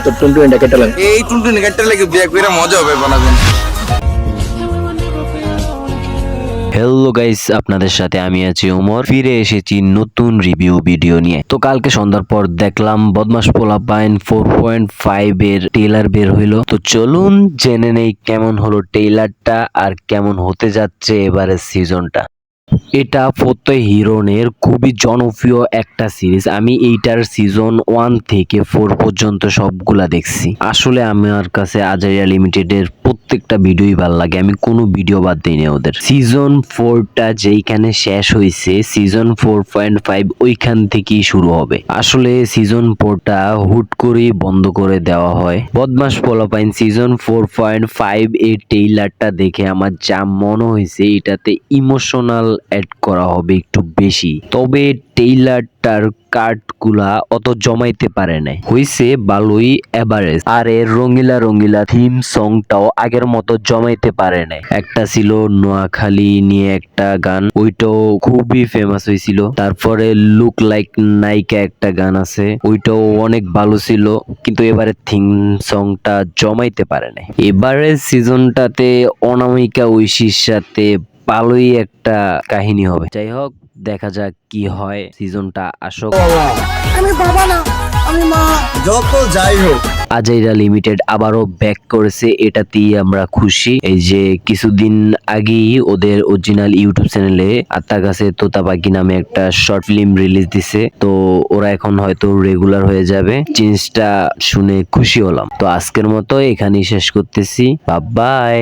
তো টুনটুনিটা কেটে লাগে এই টুনটুনি কাটতে লাগে বিয়ে করে মজা হবে বানাবেন। হ্যালো গাইস, আপনাদের সাথে আমি আছি ওমর। ফিরে এসেছি নতুন রিভিউ ভিডিও নিয়ে। তো কালকে সন্ধ্যার পর দেখলাম বদমাশ পোলাপাইন 4.5 এর ট্রেলার বের হইলো। তো চলুন জেনে নেই কেমন হলো ট্রেলারটা আর কেমন হতে যাচ্ছে এবারের সিজনটা। এটা ফতেহ হিরনের খুবই জনপ্রিয় একটা সিরিজ। আমি এইটার সিজন 1 থেকে 4 পর্যন্ত সবগুলা দেখছি। আসলে আমার কাছে আজাইরা লিমিটেডের প্রত্যেকটা ভিডিওই ভালো লাগে, আমি কোনো ভিডিও বাদ দিই না ওদের। সিজন 4টা যেইখানে শেষ হয়েছে, সিজন 4.5 ওইখান থেকেই শুরু হবে। আসলে সিজন 4টা হুট করেই বন্ধ করে দেওয়া হয়। বদমাশ পোলাপাইন সিজন 4.5 এর ট্রেইলারটা দেখে আমার যা মনে হয়েছে, এটাতে ইমোশনাল অ্যাড করা হবে একটু বেশি। তবে ট্রেইলারটার কাটগুলা অত জমাইতে পারে নাই, হইছে ভালোই এভারেজ। আর এর রঙ্গিলা রঙ্গিলা থিম সংটাও আগের মতো জমাইতে পারে নাই। একটা ছিল নোয়াখালী নিয়ে একটা গান, ওইটাও খুবই ফেমাস হয়েছিল। তারপরে লুক লাইক নায়িকা একটা গান আছে, ওইটাও অনেক ভালো ছিল, কিন্তু এবারে থিম সংটা জমাইতে পারে নাই। এবারের সিজনটাতে অনামিকা ঐশীর সাথে ভালোই একটা কাহিনী হবে। যাই হোক, দেখা যাক কি হয়, সিজনটা আসুক। আমি বাবা না, আমি মা। যত যাই হোক, আজাইরা লিমিটেড আবারও ব্যাক করেছে, এটাতেই আমরা খুশি। এই যে কিছুদিন আগেই ওদের অরিজিনাল ইউটিউব চ্যানেলে আত্মা গাছে তোতা পাখি নামে একটা শর্ট ফিল্ম রিলিজ দিছে। তো ওরা এখন হয়তো রেগুলার হয়ে যাবে। জিনিসটা শুনে খুশি হলাম। তো আজকের মতো এখানেই শেষ করতেছি। Bye bye.